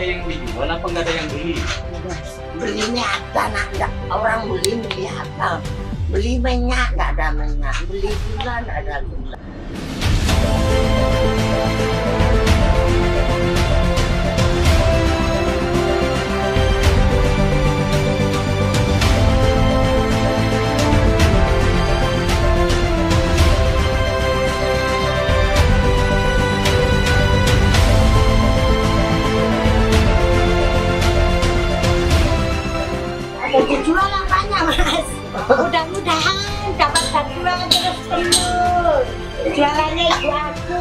yang dijual apa nggak ada yang beli? Belinya ada, nak, enggak. Orang beli apa? Beli minyak, nggak ada minyak. Beli gula, nggak ada gula. Dijual apanya, Mas? Mudah-mudahan dapat jualan terus. Jualannya ibu aku.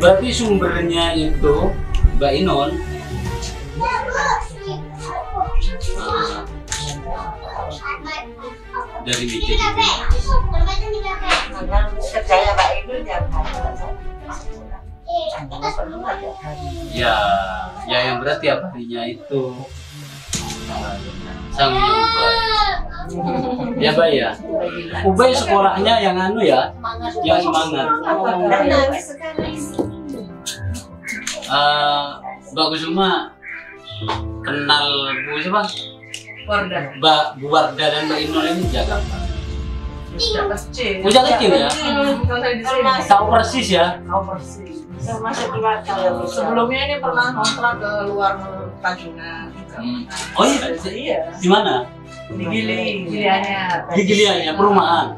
Berarti sumbernya itu Mbak Inul dari Mijit itu. Kerjanya Pak Idul Ya, ya yang berarti tiap harinya itu sang Ubay. Ya Mbak ya. Ubay sekolahnya yang anu ya, yang semangat. Mbak Kusuma kenal Bu siapa? Mbak Bu Warda dan Mbak Inul ini jaga apa? Sejak kecil ya? Tahu persis ya? Tahu persis. Sebelumnya ini pernah ngontrak ke luar Tanjungan. Oh iya? Iya. Di mana? Di Giliannya. Di Giliannya, perumahan.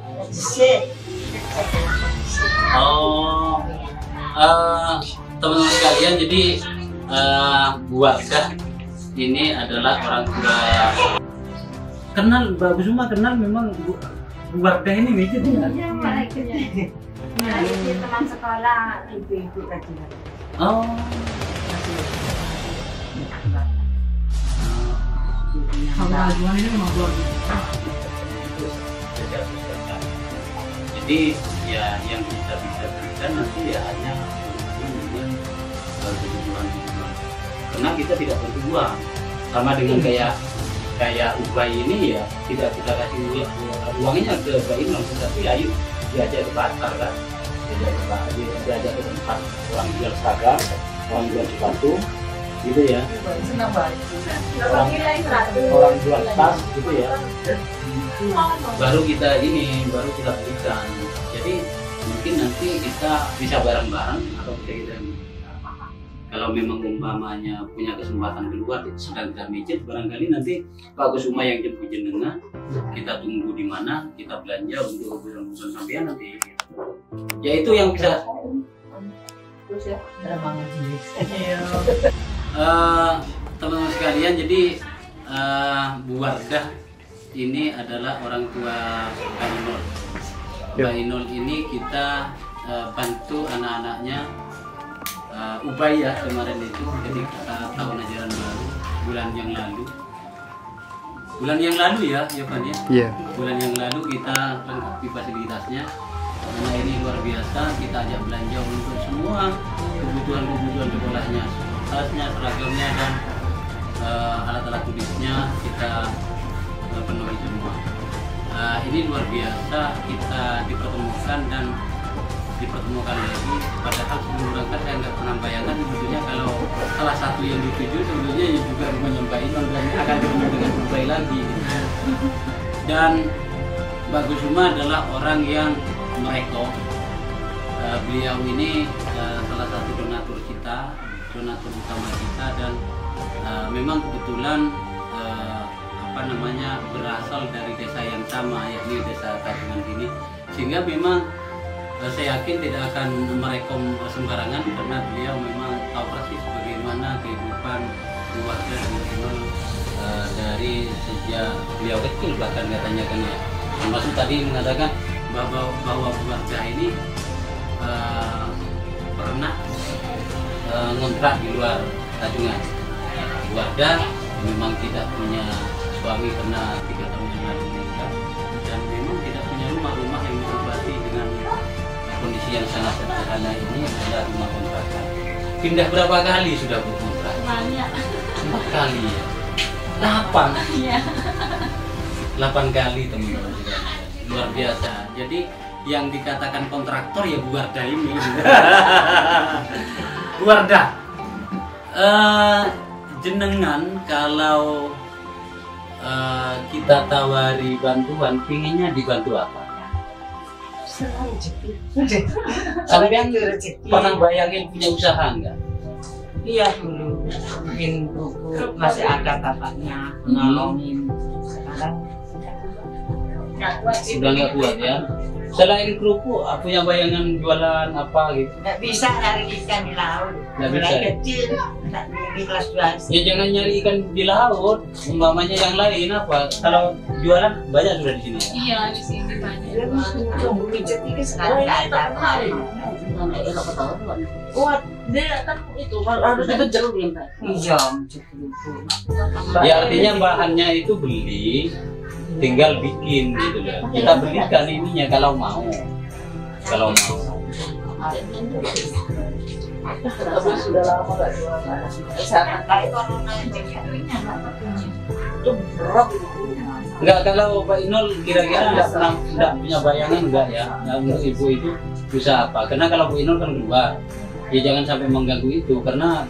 Oh, teman-teman sekalian, jadi Bu Wardah ini adalah orang tua. Kenal Mbak Kusuma, kenal memang Bu Wardah ini Mijit ya? Iya, Pak. Nah, ini teman sekolah ibu-ibu tadi. Oh. Hubungan ini memang luar biasa. Jadi ya yang kita bisa berikan nanti ya hanya hubungan berhubungan. Karena kita tidak berdua, sama dengan kayak Ubay ini ya tidak kita kasih uangnya ke Mbak Inul, tetapi ayo diajak ke pasar kan, diajak ke tempat orang jual seragam, orang jual sepatu, gitu ya. Senang banget. Orang jual tas, gitu ya. Baru kita berikan. Jadi mungkin nanti kita bisa bareng-bareng atau kita kalau memang umpamanya punya kesempatan keluar sedang kita Mijit, barangkali nanti Pak Kusuma yang jemput jenengan, kita tunggu di mana, kita belanja untuk urusan sampean nanti. Ya itu yang bisa. Terus ya, banget sih. Teman-teman sekalian, jadi Bu Wardah ini adalah orang tua Mbak Inul. Mbak Inul ini kita bantu anak-anaknya Ubay ya kemarin itu ketika tahun ajaran baru bulan yang lalu ya Pak ya. Iya. Bulan yang lalu kita lengkapi fasilitasnya. Karena ini luar biasa, kita ajak belanja untuk semua kebutuhan sekolahnya, tasnya, seragamnya dan alat-alat tulisnya kita penuhi semua. Ini luar biasa, kita dipertemukan lagi. Padahal sebelum berangkat saya nggak pernah bayangkan sebetulnya kalau salah satu yang dituju sebetulnya juga menyampaikan dan akan bertemu dengan Ubay lagi. Dan Mbak Kusuma adalah orang yang mereka. Beliau ini salah satu donatur utama kita dan memang kebetulan berasal dari desa yang sama, yakni desa Tanjungan ini, sehingga memang saya yakin tidak akan merekom sembarangan karena beliau memang tahu persis bagaimana kehidupan keluarga dan Inul dari sejak beliau kecil, bahkan katanya kan ya, termasuk tadi mengatakan bahwa keluarga ini pernah ngontrak di luar Tanjungan. Keluarga memang tidak punya suami karena 3 tahun yang lalu menikah dan memang tidak punya rumah yang ditempati dengan kondisi yang sangat sederhana. Ini adalah rumah kontrakan. Pindah berapa kali sudah kontrak? Banyak. 4 kali ya. 8. Iya. 8 kali teman-teman sekalian. Luar biasa. Jadi yang dikatakan kontraktor ya Bu Wardah ini. Bu Wardah. Jenengan kalau kita tawari bantuan, pinginnya dibantu apa? Sampean pernah bayangin punya usaha enggak? Iya dulu, mungkin buku masih ada bapaknya nolongin. Sekarang Sudah nggak kuat ya. Selain kerupuk, punya bayangan jualan apa gitu? nggak bisa nyari ikan di laut. Nggak bisa. Mulai kecil, tak di kelas 2. Ya jangan nyari ikan di laut, umpamanya yang lain apa? Kalau jualan banyak sudah di sini ya? Iya, di sini banyak. Tunggu pijat ini sekarang nggak ada apa-apa. Kuat, dia kan itu harus dikejar. Iya. Ya artinya bahannya itu beli, tinggal bikin gitu loh. Kita belikan ininya kalau mau. Tapi sudah lama nggak jualan. Kesehatan Kayak corona ini jatuhnya nggak ketemu. itu berat. Enggak, kalau Pak Inul kira-kira enggak punya bayangan enggak ya? Nah, untuk ibu itu bisa apa? Karena kalau Bu Inul kan keluar, ya jangan sampai mengganggu itu karena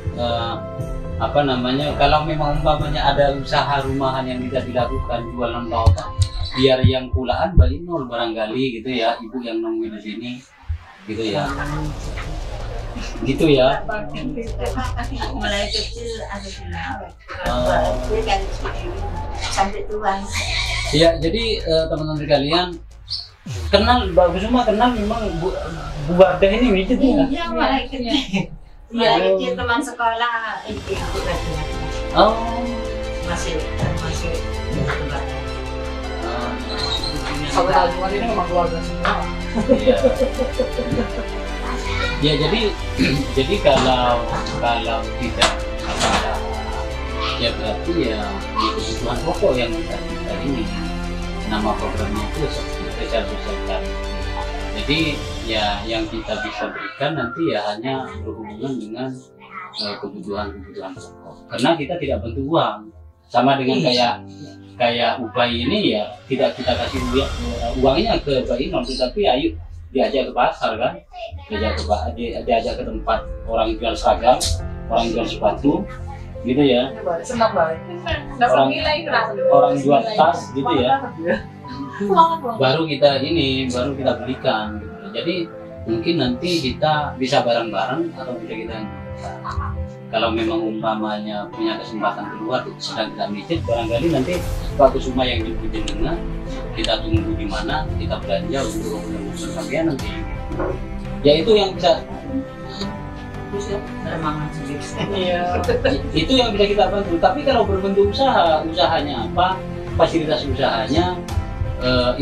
apa namanya? Kalau memang umpamanya ada usaha rumahan yang bisa dilakukan jualan apa, biar yang pulaan Pak Inul barangkali gitu ya, ibu yang nungguin di sini, gitu ya. Gitu ya. Mulai kecil ada dia dari kecil sampai tua. Ya, jadi teman-teman sekalian kenal Mbak Kusuma, kenal memang Bu Wardah ini mijit ya? Iya, mulai kecil. Mulai kecil teman sekolah itu lagi. Oh. Masih. Sampai tabungan ini memang keluarga semua. Iya. Ya jadi kalau tidak ada ya berarti ya kebutuhan pokok yang kita ini nama programnya itu spesial sosial. Jadi ya yang kita bisa berikan nanti ya hanya berhubungan dengan kebutuhan pokok. Karena kita tidak bantu uang, sama dengan kayak Ubay ini ya tidak kita kasih uangnya ke Mbak Inul, tapi ayo diajak ke pasar kan, diajak ke tempat orang jual seragam, orang jual sepatu, gitu ya. Senang banget. Orang jual tas, gitu ya. Baru kita belikan. Gitu. Jadi mungkin nanti kita bisa bareng-bareng atau bisa kita. Kalau memang umpamanya punya kesempatan keluar sedang kita mijit, barangkali nanti Pak Kusuma yang jemput jenengan, kita tunggu di mana, kita belanja untuk sampean nanti. Ya itu yang bisa. Iya. Itu yang bisa kita bantu. Tapi kalau berbentuk usahanya apa, fasilitas usahanya,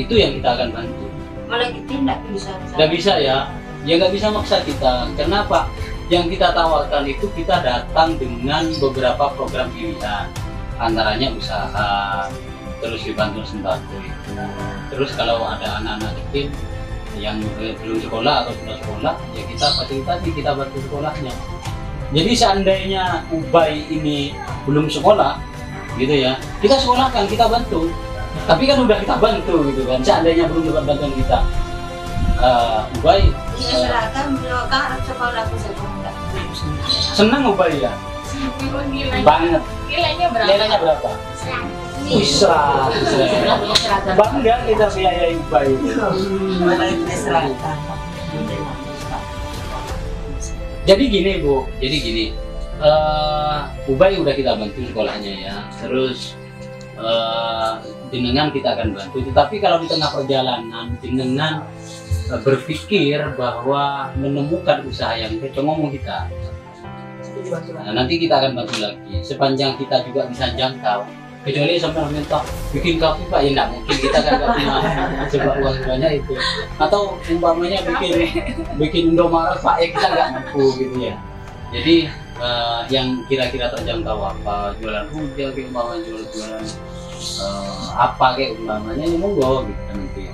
itu yang kita akan bantu. Mulai kecil nggak bisa. Nggak bisa ya nggak bisa maksa kita. Kenapa? Yang kita tawarkan itu kita datang dengan beberapa program pilihan, antaranya usaha, terus dibantu sembako itu. Terus kalau ada anak-anak kecil yang belum sekolah atau sudah sekolah, ya kita fasilitasi, kita bantu sekolahnya. Jadi seandainya Ubay ini belum sekolah, gitu ya, kita sekolahkan, kita bantu. Tapi kan udah kita bantu gitu kan, seandainya belum dapat bantuan kita. Ubay seragam kan sekolah bisa enggak. senang Ubay ya? Banget. Nilainya berapa? Bisa. Bangga kita biayai Ubay. Jadi gini Bu, Ubay udah kita bantu sekolahnya ya. Terus jenengan kita akan bantu. Tetapi kalau di tengah perjalanan jenengan berpikir bahwa menemukan usaha yang cocok, ngomong kita. Nah, nanti kita akan bantu lagi. Sepanjang kita juga bisa jangkau. Kecuali sampai minta bikin kafe Pak, ya enggak mungkin, kita kan nggak punya coba uang banyak itu. Atau umpamanya bikin Indomaret Pak, ya kita nggak mampu gitu ya. Jadi yang kira-kira terjangkau apa, jualan rujak, umpamanya jualan apa kayak umpamanya, ya monggo gitu kan nanti.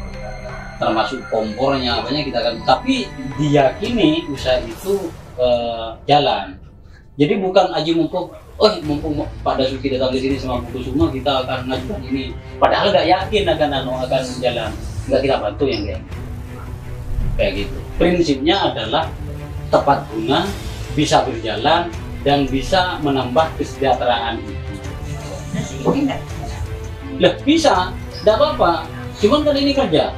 Termasuk kompornya apanya kita akan, tapi diyakini usaha itu jalan. Jadi bukan aji mumpung Pak Dasuki datang di sini sama Bu Kusuma kita akan ngajukan ini, padahal nggak yakin akan jalan, nggak kita bantu yang kayak gitu. Prinsipnya adalah tepat guna, bisa berjalan dan bisa menambah kesejahteraan itu. Lah bisa, tidak apa-apa. Cuman kan ini kerja.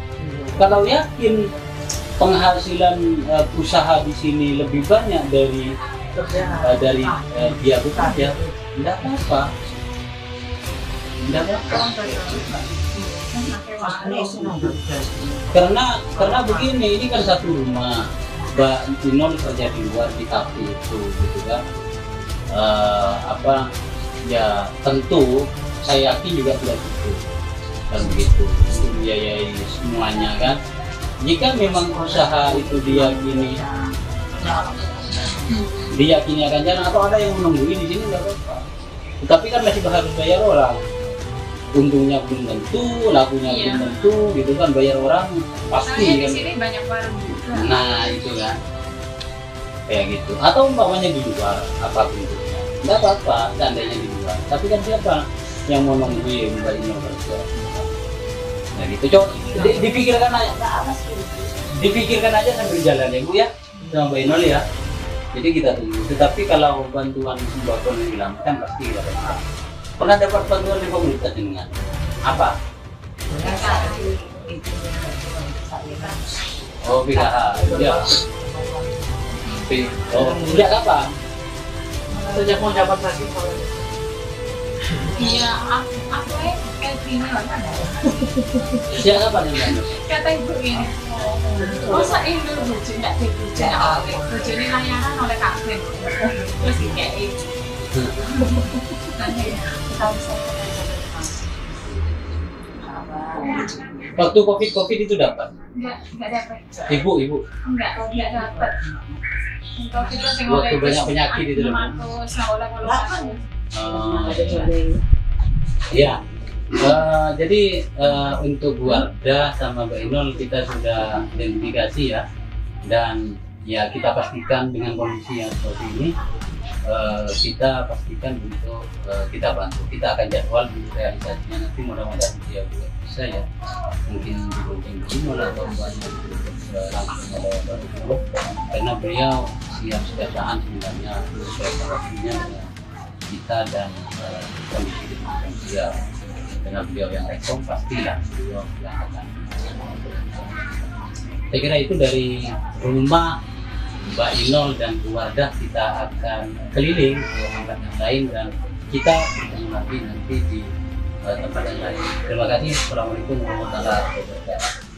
Kalau yakin penghasilan usaha di sini lebih banyak dari dia bekerja, tidak apa-apa. Karena begini, ini kan satu rumah. Mbak Inul kerja di luar di kafe itu, gitu kan. Ya tentu saya yakin juga tidak cukup kan begitu untuk membiayai semuanya kan. Jika memang usaha itu diyakini diyakini akan jalan atau ada yang menungguin di sini nggak apa-apa. Tapi kan masih harus bayar orang. Untungnya belum tentu, lakunya belum tentu, gitu kan, bayar orang pasti Soalnya kan. di sini banyak barang juga. Nah itu kan, kayak gitu. Atau umpamanya di luar, apapun itu, nggak apa-apa, seandainya di luar. Tapi kan siapa yang mau nungguin Mbak Inul kerja? Nah gitu, coba dipikirkan aja, dipikirkan aja sambil jalan ya Bu ya, sama Mbak Inul ya. Jadi kita tunggu. Tetapi kalau bantuan sembako yang hilang kan pasti kita dapat. Pernah dapat bantuan dari pemerintah dengan apa? Oh PKH, ya. Oh, sejak kapan? Sejak mau dapat lagi. Iya, aku kayak gini lah. Sejak kapan ini? Kata ibu ini, masa ini bujuk nggak dibujuk oleh bujuk ini layanan oleh kafe, terus kayak itu. Nanti tahu saya. Waktu COVID itu dapat? Nggak dapat. Ibu? Nggak dapat. Untuk itu sing Waktu banyak penyakit itu dapat? 500 Ya. Jadi untuk Wardah sama Mbak Inul kita sudah identifikasi ya, dan ya kita pastikan dengan kondisi yang seperti ini kita pastikan untuk kita bantu. Kita akan jadwal untuk realisasinya nanti, mudah-mudahan dia bisa ya, mungkin dibonceng Inul atau banyak langsung ada baru, karena beliau siap sejahtera sebenarnya sesuai waktunya dengan kita dan kondisi dia. Karena beliau yang rekom pastilah beliau yang akan. Saya kira itu dari rumah Mbak Inul dan Bu Wardah kita akan keliling ke tempat yang lain dan kita bertemu lagi nanti di tempat yang lain. Terima kasih. Assalamualaikum warahmatullahi wabarakatuh.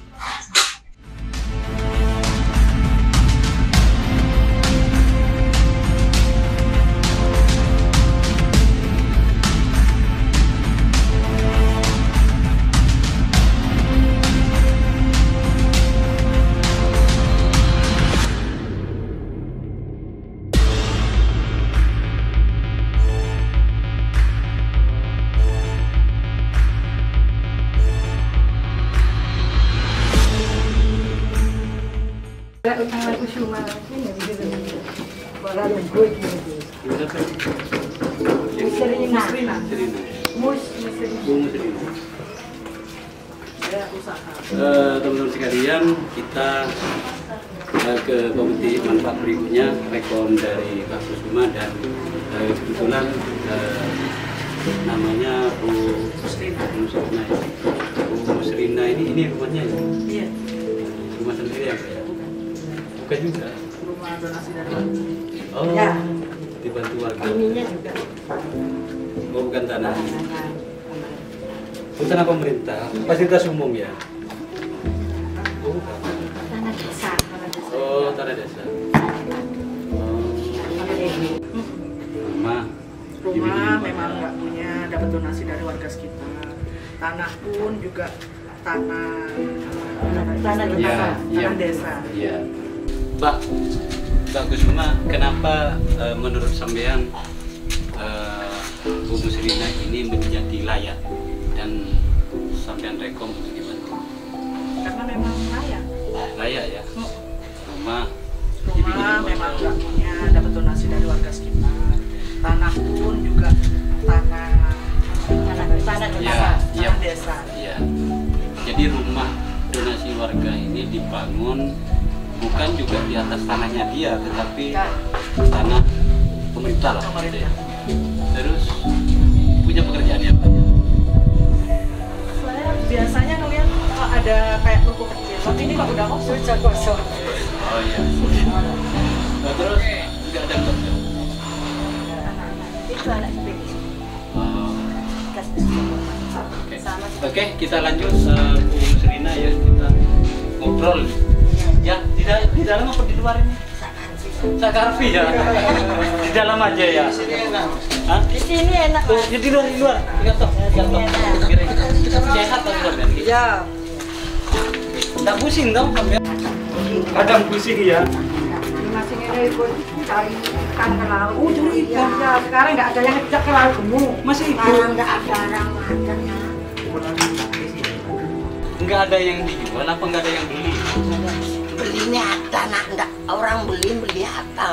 Teman-teman sekalian, kita ke komite manfaat berikutnya, rekom dari Pak Kusuma dan kebetulan namanya Bu Musrina ini rumahnya ya? Iya. Rumah sendiri ya? Bukan juga? Rumah donasi dari warga. Oh, Ya. Dibantu warga. Ininya juga. Oh, bukan tanah. Itu tanah pemerintah, fasilitas umum ya? Oh, bukan. Tanah desa. Oh, tanah desa. Rumah memang nggak punya, dapat donasi dari warga sekitar. Tanah pun juga tanah desa. Iya. Pak Kusuma, kenapa menurut sampean Bu Musrina ini menjadi layak dan sampean rekom untuk dibantu? Karena memang layak. Layak ya. Rumah Memang nggak punya, dapat donasi dari warga sekitar. Tanah pun juga tanah desa. Iya. Jadi rumah donasi warga ini dibangun bukan juga di atas tanahnya dia, tetapi tanah pemerintah lah. Gitu ya. Terus punya pekerjaan apa? Saya biasanya ngeliat ada kayak ruko kecil, tapi ini kalau udah kosong. Oh iya. Nah, terus nggak ada kerja. Itu anak seperti Oke, kita lanjut Bu Musrina ya, kita ngobrol. Ya, di dalam apa di luar ini? Sakarfi ya. Di dalam aja ya. Hah? Di sini enak. Oh, di luar. Ingat toh. Sehat atau luar kan? Ya. Tak pusing tau sampai. Kadang pusing ya. ini pun cari ikan ke laut. Oh, cari ikan ya. Sekarang nggak ada yang ngejak ke laut kamu. Masih ibu. Sekarang nggak ada orang makan ya. Nggak ada yang dijual apa nggak ada yang beli? Belinya ada, nak enggak orang beli apa?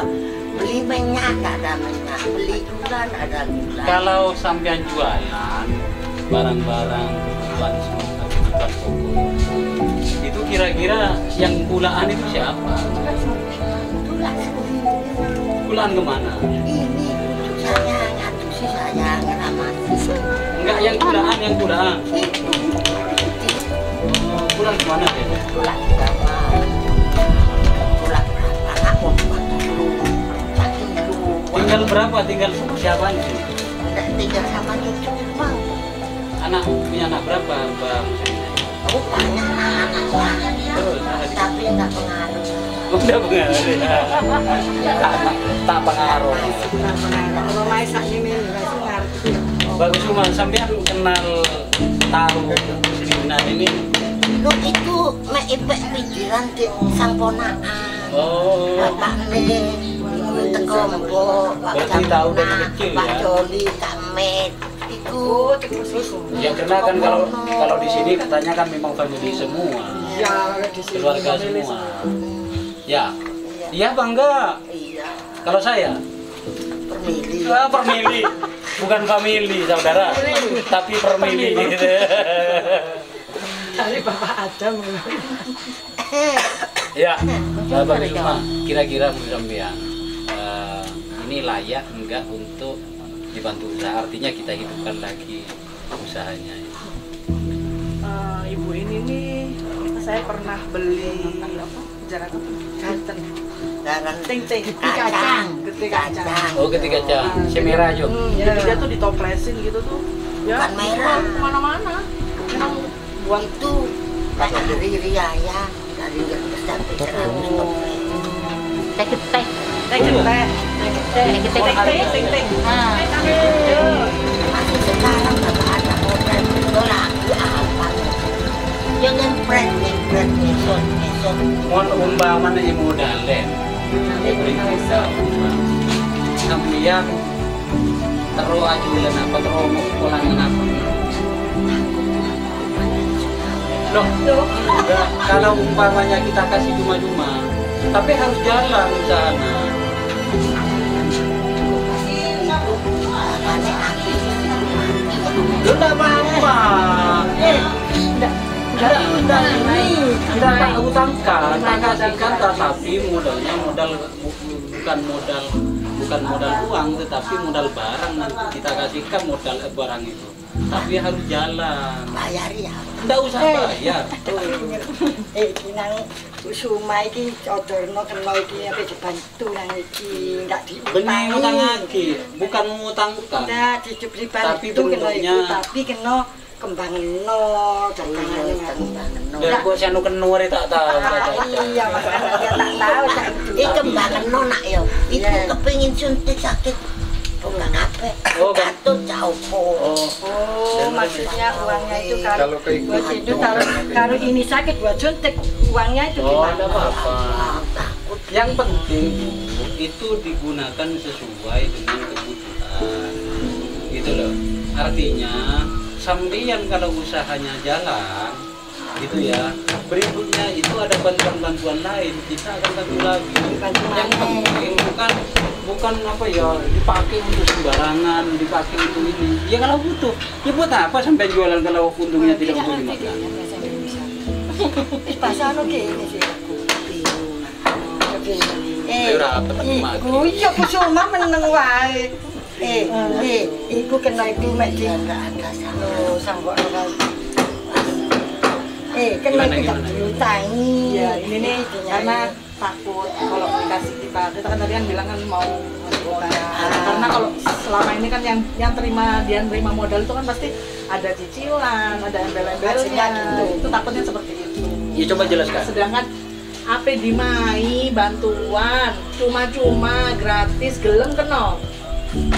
Beli minyak nggak ada minyak, beli gula nggak ada gula. Kalau sampean jualan barang-barang kebutuhan pokok, itu kira-kira yang kulaan itu siapa? Gula sendiri. Kulaan kemana? Ini cucu saya ngadusi saya ngeramati. Enggak yang kulaan. Itu Kulaan kemana ya? gula berapa? Gula berapa? Nak mau bantu dulu. Tinggal berapa? Tinggal siapa di sini? Tidak tinggal sama cucu bang. Anak punya anak berapa, Mbak Muslimina? Oh banyak anak-anaknya, tapi nggak pengaruh. Udah pengaruh. Tak pengaruh. Kalau masak ini ngerti. Bagus cuma sampean kenal tahu Muslimina ini. Lu itu meibek pikiran di sang ponakan. Oh. Bapak nih, teko mbok, Pak Berarti tahu dari Jamuna, kecil Pak ya? Joli, Kak Met. Itu Ya karena kan kalau di sini katanya kan memang family semua, keluarga semua. Ya, iya bangga. iya, Kalau saya, permili. permili, bukan family saudara, tapi permili. Gitu. Dari Bapak Adam. Ya, Bapak cuma kira-kira menurut sampean ini layak enggak untuk dibantu usaha? Artinya kita hidupkan lagi usahanya. Ibu ini nih, saya pernah beli apa? Jantan. Jangan Ting-ting. kacang, Getik kacang. Oh, ketika semera aja. Jadi dia tuh ditoplesin gitu tuh. Ya, Bukan merah. kemana-mana. Memang buat itu dari Riaya, dari sampai 100. Teh getek. ting-ting. Masih sekarang nggak ada model itu lagi apa? Yang ngepret, ngesot. Mohon umpamanya yang modalen, diberi sampean terus ajulan apa terus mau pulangan apa? Loh, enggak. Kalau umpamanya kita kasih cuma-cuma, tapi harus jalan usahanya. Lu enggak apa-apa. Kita tak utangkan, tak kasihkan, tapi modalnya bukan modal uang, tetapi modal barang. Nanti kita kasihkan modal barang itu, tapi harus jalan. Bayar ya. Enggak usah bayar. Nang Kusuma iki codorno kena iki apa dibantu nang iki enggak Benih diutangi. utang lagi, bukan ngutang-utang. Nah, dicupri Tapi bantu kena bentuknya- iki, tapi kena kembang no dagangane ngono. Dan kok saya kenur tak tahu. Iya, makanya dia tak tahu sak itu. Kembangan nonak yo. Itu Iya. kepingin suntik sakit. Bukan apa. Oh, kan. Gatot caupo. Oh, maksudnya uangnya itu kalau buat itu kalau ini sakit buat suntik uangnya itu Oh, gimana? ada apa-apa. Takut. Yang penting itu digunakan sesuai dengan kebutuhan. Gitu loh. Artinya sampeyan kalau usahanya jalan gitu ya, berikutnya itu ada bantuan-bantuan lain, kita akan bantu lagi. Yang penting bukan apa ya dipakai untuk sembarangan, dipakai untuk ini. Ya kalau butuh, ya buat apa sampai jualan kalau untungnya tidak untuk dimakan? Bahasa anu gini sih. Ayo rapat mati. Iya kusuma meneng wae. Iku kena itu mek di Enggak ada sama. sanggokno kan. Kena Gimana, itu gimana? diutangi. Ya ini nih karena takut kalau dikasih kita kan tadi kan bilang kan mau karena kalau selama ini kan yang terima modal itu kan pasti ada cicilan, ada embel-embelnya gitu. itu takutnya seperti itu. Ya coba jelaskan. Sedangkan apa dimai bantuan cuma-cuma gratis gelem kena.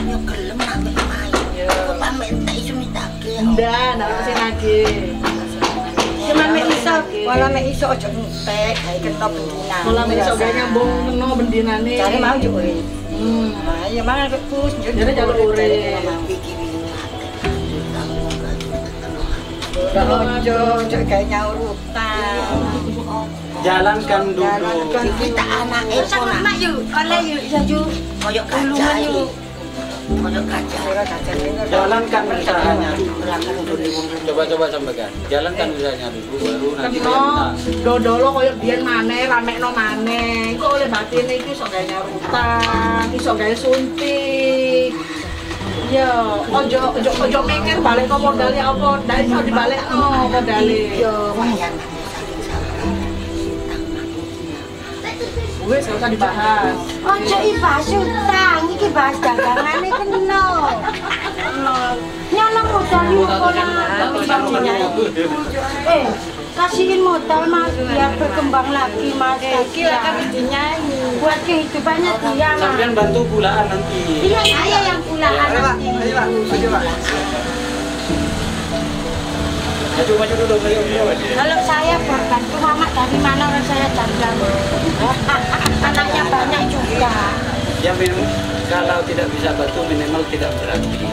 Yo gelem nang main. Kok pamit tak iso mitake. Ndak masih nagih. Cuman mek iso, wala mek iso aja entek, gawe kena bendinan. Malah iso gawe nyambung kena bendinane. Cari mau yo urip. Nah, ya mangan kus, jadi jalur urip. Ojo, gawe nyaur utang. Jalankan dulu. Kita anak Sama mak yuk, oleh yuk, ya yuk. koyok kaca yuk. Koyok kaca. Jalankan usahanya. Coba sampaikan. Jalankan usahanya dulu, baru nanti kita minta. Dodolo koyo biyen maneh, ramekno maneh. Iku oleh batine iki iso gawe nyaur utang, iso gawe suntik. Ya, ojo mikir balik ke modalnya apa, ndak iso dibalekno modale. Yo, wayang. Wis gak usah dibahas. Ojo ibahas utang, iki bahas dagangane kena. Nyono modal kasihin modal Mas biar berkembang lagi Mas. Iki lah kan dinyanyi. Buat kehidupannya dia Mas. Sampean bantu pulaan nanti. Iya, saya yang pulaan nanti. Maju dulu. Kalau saya berbantu Mama dari mana orang saya carikan. Anaknya banyak juga. Ya memang kalau tidak bisa bantu minimal tidak berarti.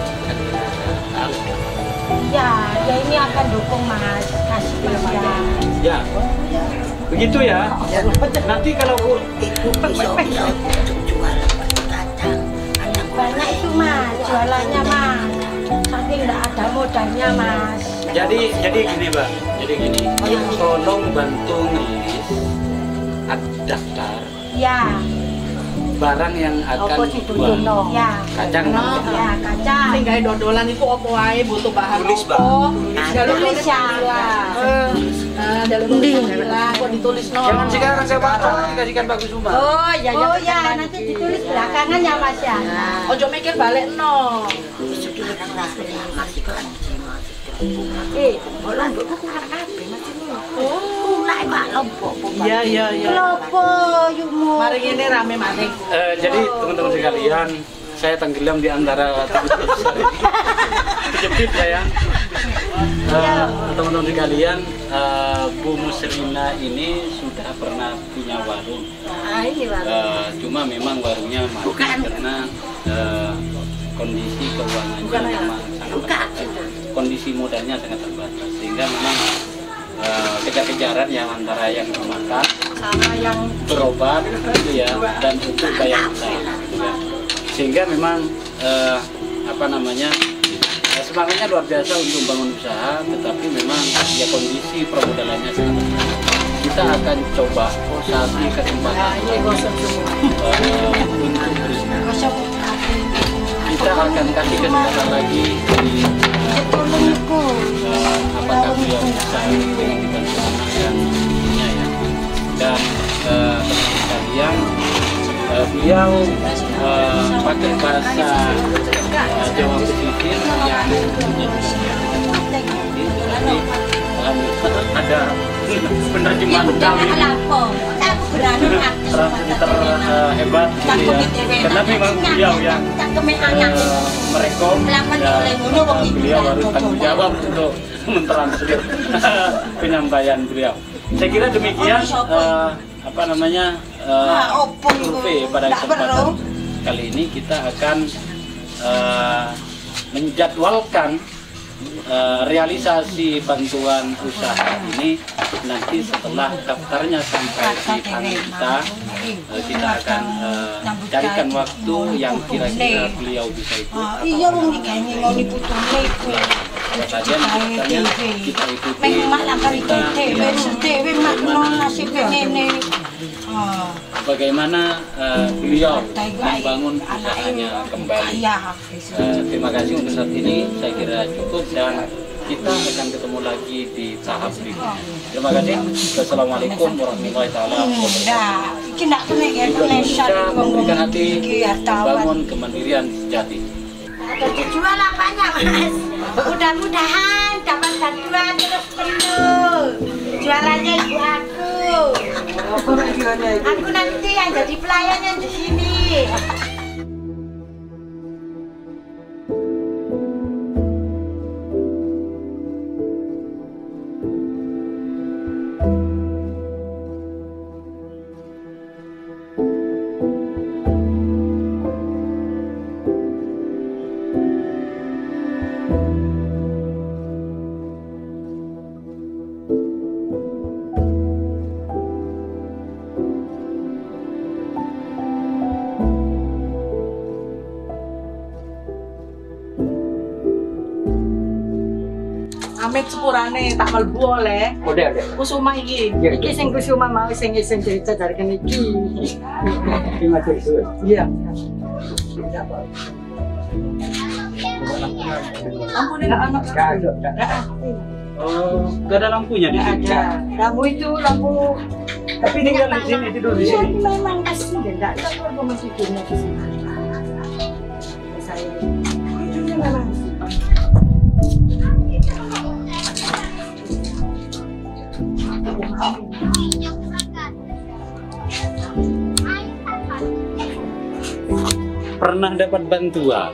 Ya ini akan dukung Mas. Kasih ya. Ya, begitu ya. Nanti kalau Ibu bisa jual kacang. Banyak itu Mas, jualannya Mas. Saking nggak ada modalnya Mas. jadi gini Mbak, jadi gini. Tolong bantu ngelis daftar Ya, barang yang akan dijual. ya. Kacang. Ya, kacang. Sing gawe dodolan iku apa wae butuh bahan Tulis, apa? Tulis ya. Nah, dalam bilang kok ditulisno. Jangan sekarang saya baca, kasihkan bagus Umar. Oh ya, nanti ditulis belakangan ya Mas ya. Ojo mikir balekno. Sekarang lah masih kanci masih. Orang mbokku kurang kabeh Mas ini. Mulai Pak lompok. Iya. Klopo yukmu. Mari ini rame maning. Jadi teman-teman sekalian, saya tenggelam di antara kejepit ya. Teman-teman sekalian, Bu Musrina ini sudah pernah punya warung. Ini warung. Cuma memang warungnya mati karena kondisi keuangannya memang sangat terbatas. Kondisi modalnya sangat terbatas sehingga memang kejar-kejaran yang antara yang makan Sama yang berobat gitu ya dan untuk bayar utang gitu ya. Sehingga memang semangatnya luar biasa untuk bangun usaha, tetapi memang ya kondisi permodalannya sangat terbatas. Kita akan coba kasih kesempatan untuk berusaha. Kita akan kasih kesempatan lagi di apakah beliau bisa dengan dibantu anak dan ibunya ya. Dan teman-teman sekalian, beliau pakai bahasa Jawa pesisir yang ada penerjemahan kami translator hebat gitu ya. Karena memang beliau yang merekom ya, beliau harus tanggung jawab untuk mentranslate penyampaian beliau. Saya kira demikian survei pada kesempatan kali ini. Kita akan menjadwalkan realisasi bantuan usaha ini nanti setelah daftarnya sampai di tangan kita akan carikan waktu yang kira-kira beliau bisa ikut. Iya, wong iki mau diputune iku. Saja kita ikuti Memang kali dewe makno nasib ngene. bagaimana beliau membangun usahanya kembali. Terima kasih untuk saat ini, saya kira cukup dan kita akan ketemu lagi di tahap berikutnya. Terima kasih. Wassalamualaikum warahmatullahi wabarakatuh. Indonesia memberikan hati bangun kemandirian sejati. Jual apanya Mas? Mudah-mudahan dapat bantuan terus penuh. Jualannya ibu aku. Aku nanti yang jadi pelayannya di sini. pamit sepurane tak mlebu oleh Udah. Kusuma iki. Iki sing kusuma mau sing isen cerita dari kene iki. Terima kasih. Iya. Lampunya nggak anak. Oh, nggak ada lampunya di sini. Ada. Lampu itu lampu. Tapi tinggal di sini, tidur di Iya, sini. memang kasih enggak ada kalau masih tidurnya di sini. Saya tidurnya memang. Pernah dapat bantuan?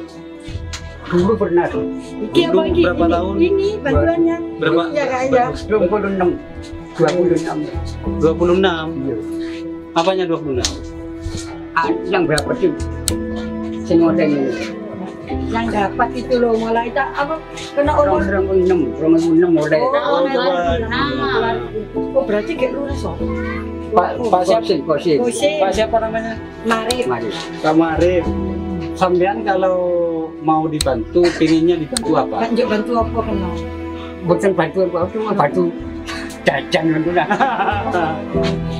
Dulu pernah. Iki apa Dulu iki? berapa tahun? Ini bantuannya. Berapa? Iya kak ya. 26. 26. 26. Iya. Apanya 26? Yang berapa sih? Sing ngoteng ini. Yang dapat itu loh mulai tak apa kena umur. 26 mulai. Oh berarti kayak lu so. Pak siapa sih? Kosi. Pak siapa namanya? Mari. Mari. Pak Marif. Sampean kalau mau dibantu, pinginnya dibantu apa? Lanjut bantu apa kena? Bukan bantu apa, cuma bantu jajan gitu lah.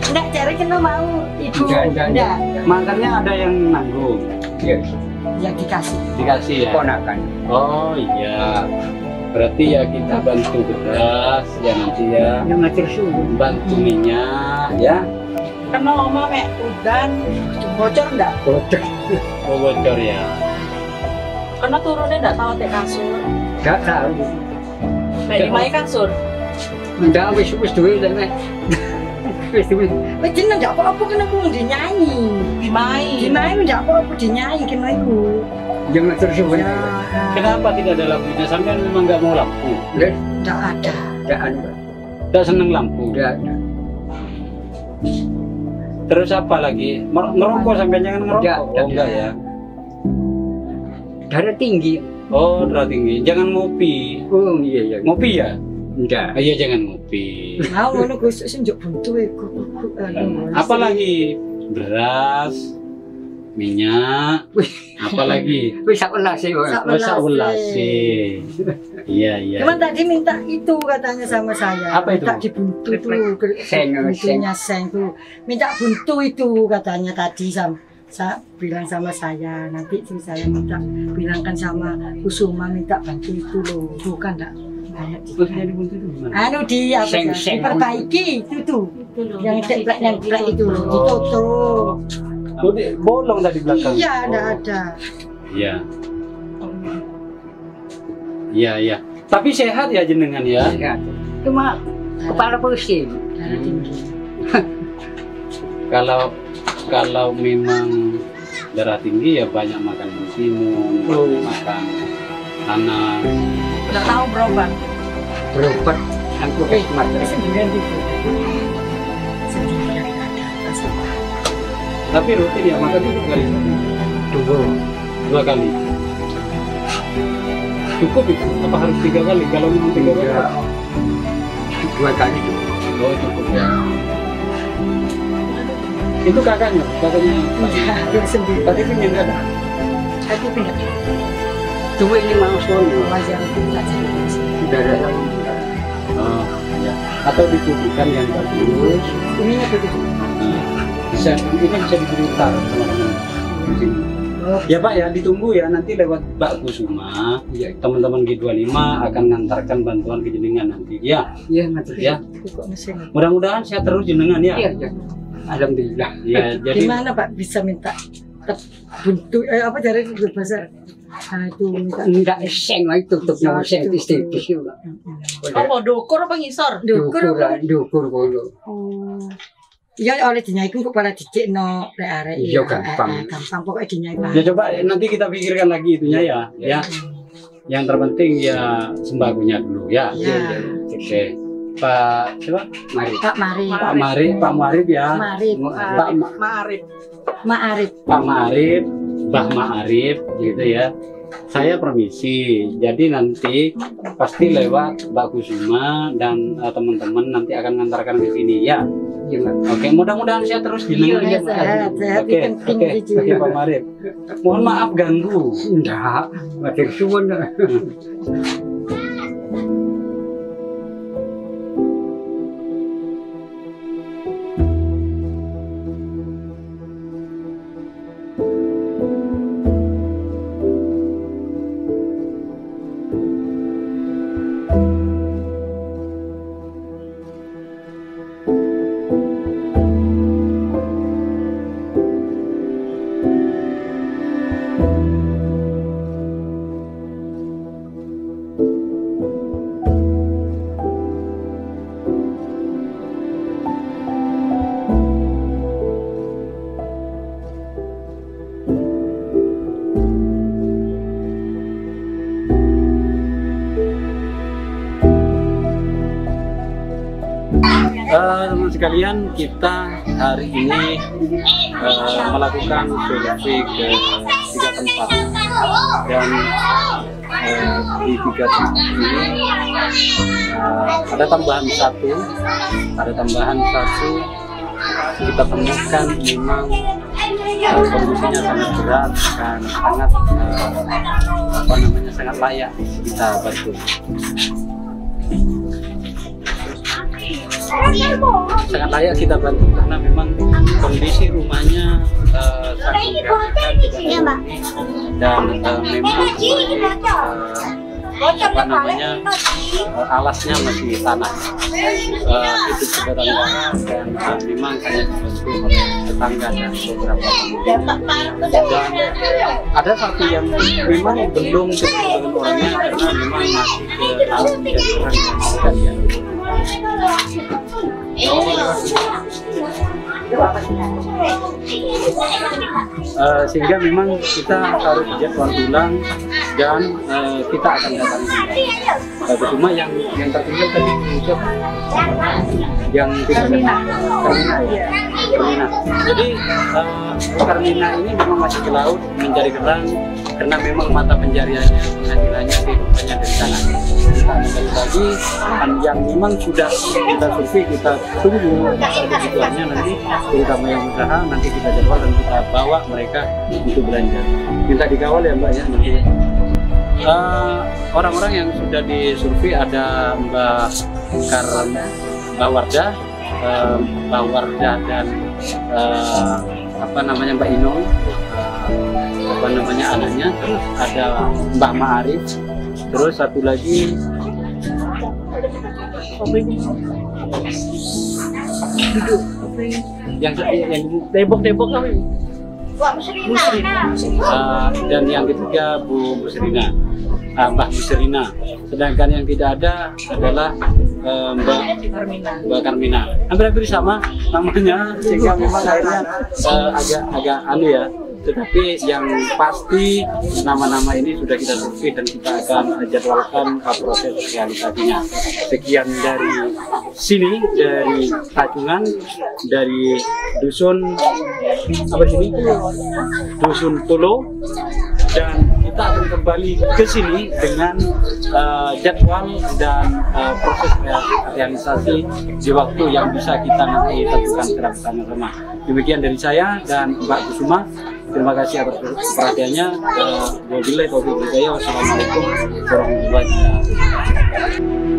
Enggak cari kena mau ibu. Enggak. Makanya ada yang nanggung. Iya. Yang dikasih. Dikasih ya? Ponakan. Oh iya. Berarti ya kita bantu beras, ya nanti ya. Yang ngatur suhu. Bantu minyak, ya. Kena oma mek udan bocor enggak? Bocor. Oh bocor ya. Kena turunnya enggak tahu tek kasur. Enggak tahu. Mek dimai kasur. Enggak wis duwe lah nek. Wis duwe. Wes jeneng enggak apa-apa kena ku dinyanyi. Dimai. Dinyanyi enggak apa-apa dinyanyi kena iku. Yang ngatur suhu. Kenapa tidak ada lampunya? Sampean memang nggak mau lampu? Enggak ada. Enggak ada. Nggak seneng lampu? Enggak ada. Terus apa lagi? Ngerokok sampai jangan ngerokok? Enggak, Oh enggak ya? Darah tinggi. Oh darah tinggi. Jangan ngopi. Oh iya. Ngopi ya? Enggak. Ah, iya jangan ngopi. Mau ngono Gus sing njuk buntu iku. Apa lagi? Beras, minyak, apa lagi? Wis sak welas sih. Ulas sih. Iya iya. Cuman tadi minta itu katanya sama saya. Apa itu? Minta dibuntu tuh. Seng. Buntunya seng tuh. Minta buntu itu katanya tadi saya bilang sama saya. Nanti sih saya minta bilangkan sama Kusuma minta bantu itu loh. Bukan enggak banyak Sebetulnya dibuntu itu gimana? anu di apa Seng, ya? seng. Diperbaiki itu tuh. Yang template itu loh. Ditutup. Oh, bolong tadi belakang. Iya, enggak ada. Iya. Iya iya. Tapi sehat ya jenengan ya? Enggak. Cuma kepala pusing. Darah tinggi. Kalau memang darah tinggi ya banyak makan timun, banyak makan nanas. Enggak tahu berobat. Berobat aku mata. Sendirian gitu. Sendirian ada masalah. Tapi rutin ya makan itu kali dua kali. Cukup itu? Apa harus 3 kali? Kalau memang 3 kali? Enggak. 2 kali. Oh cukup ya. Itu kakaknya. Dia sendiri. Tadi kan yang ada. Aku pindah. Dua ini mau sono. Wajah aku pindah sendiri. Sudah ada. Oh, ya. Atau ditubuhkan yang bagus. Ini apa tuh? Bisa ini bisa diputar teman-teman di sini. Ya Pak ya, ditunggu ya nanti lewat Mbak Kusuma. Iya. Teman-teman G25 akan ngantarkan bantuan ke jenengan nanti. Ya, Iya, ngatur. ya. Kok mesin? Mudah-mudahan sehat terus jenengan ya. Iya. Alhamdulillah. Ya, jadi Gimana Pak bisa minta buntu apa dari bahasa itu minta Enggak seng lah itu tutup nama seng tipis juga. Apa dukur apa ngisor? dukur apa? Dukur kono. Oh. Iya oleh dinyaiki kok para dicekno rek arek. Iya, gampang. Gampang pokoknya dinyaiki. ya coba nanti kita pikirkan lagi itunya ya. Ya. Yang terpenting ya sembakonya dulu ya. Ya. Oke. Pak siapa? Mari. Pak Mari. Pak Marif ya. Marif. Pak Ma'arif. Ma'arif. Pak Ma'arif, Mbah Ma'arif gitu ya. Saya permisi. Jadi nanti pasti lewat Mbak Kusuma dan teman-teman nanti akan mengantarkan ke sini ya. Oke, mudah-mudahan sehat terus jenengan. Iya, sehat. Sehat Oke, penting oke, itu. oke Pak Marif. Mohon maaf ganggu. Enggak, matur suwun. sekalian, kita hari ini melakukan survei ke 3 tempat, dan di 3 tempat ini ada tambahan satu kita temukan memang kondisinya sangat berat dan sangat sangat layak kita bantu. Sangat layak kita bantu karena memang kondisi rumahnya sangat memprihatinkan, dan memang alasnya masih tanah, itu tetangga, dan memang hanya dibantu oleh tetangga dan beberapa penghuni. Dan ada satu yang memang belum ketemu orangnya karena memang masih ke tahun dan orang yang sekalian. Sehingga memang kita harus jadwal ulang, dan kita akan datang satu rumah yang tertinggal tadi itu yang tidak Karmina. Jadi Karmina ini memang masih ke laut mencari kerang karena memang mata pencariannya, penghasilannya, kehidupannya dari sana. Sekali lagi yang memang sudah kita survei, kita tunggu kebutuhannya nanti, terutama yang usaha, nanti kita jadwal dan kita bawa mereka untuk belanja. Minta dikawal ya Mbak ya nanti. Orang-orang yang sudah disurvei ada Mbak Wardah dan Mbak Inul, anaknya, terus ada Mbak Ma'arif, terus satu lagi yang tembok kami, dan yang ketiga Bu Musrina, Mbak Musrina. Sedangkan yang tidak ada adalah Mbak Karmina. Hampir sama namanya, sehingga memang akhirnya agak aneh ya. Tetapi yang pasti nama-nama ini sudah kita survei dan kita akan jadwalkan proses realisasinya. Sekian dari sini, dari Tajungan, dari dusun Dusun Tulo, dan kita akan kembali ke sini dengan jadwal dan proses realisasi di waktu yang bisa kita nanti tentukan secara bersama-sama. Demikian dari saya dan Mbak Kusuma. Terima kasih atas perhatiannya. Wabillahi taufiq wal hidayah. Wassalamualaikum warahmatullahi wabarakatuh.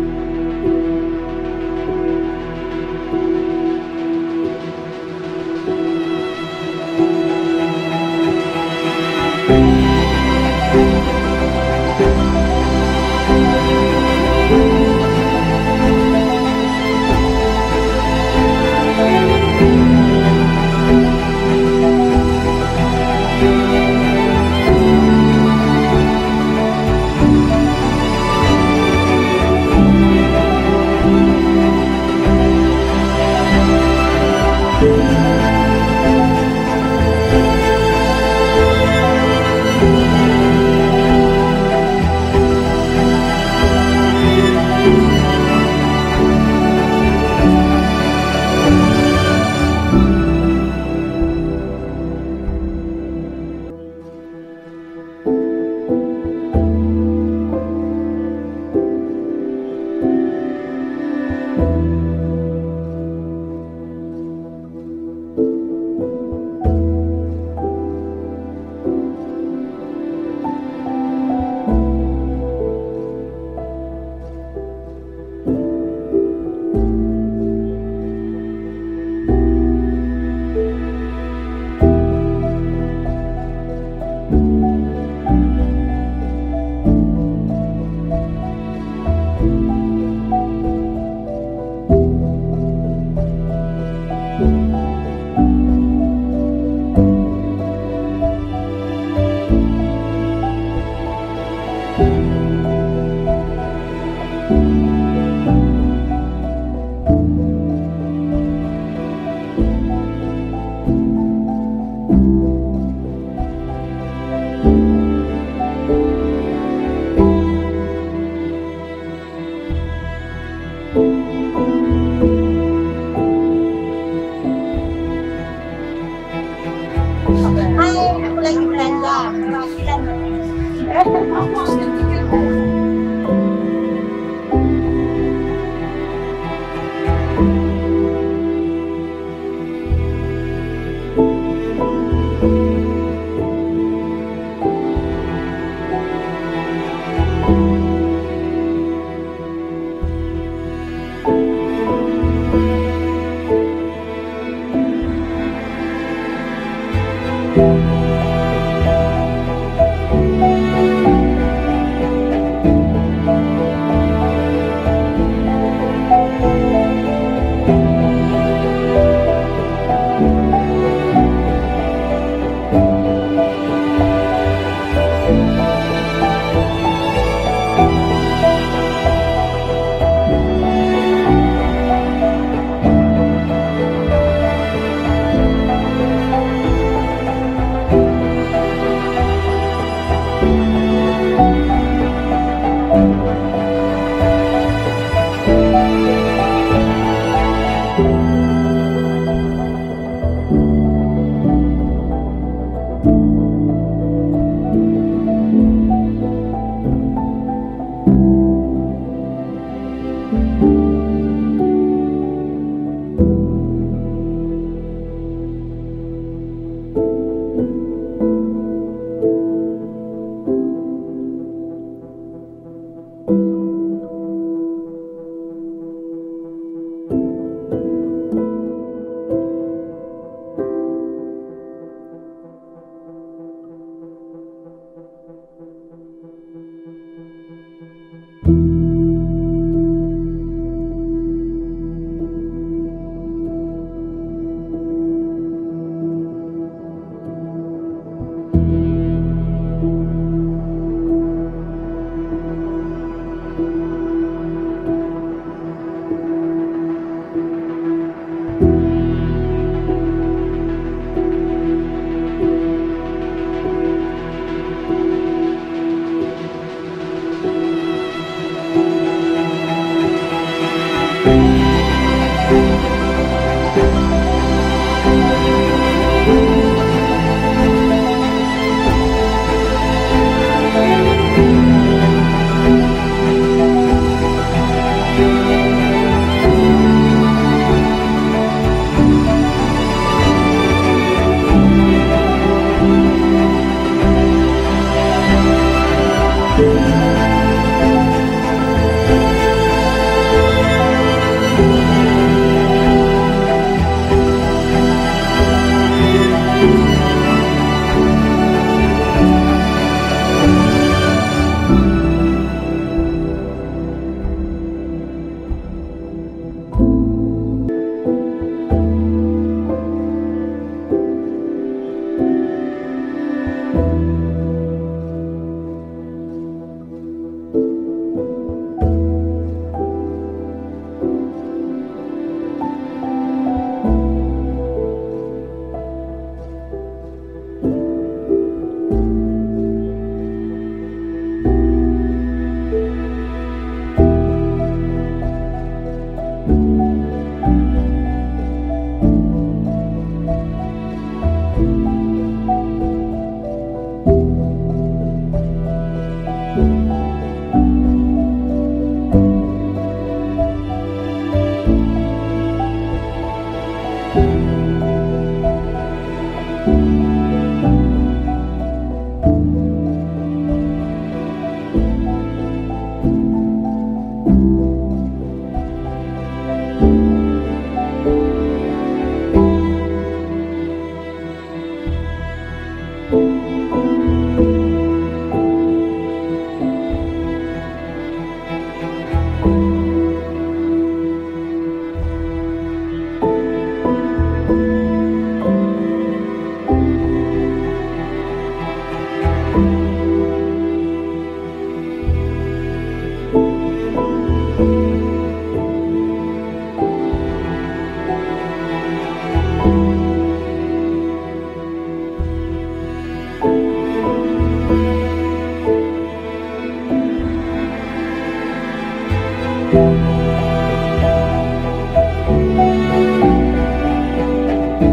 Assalamualaikum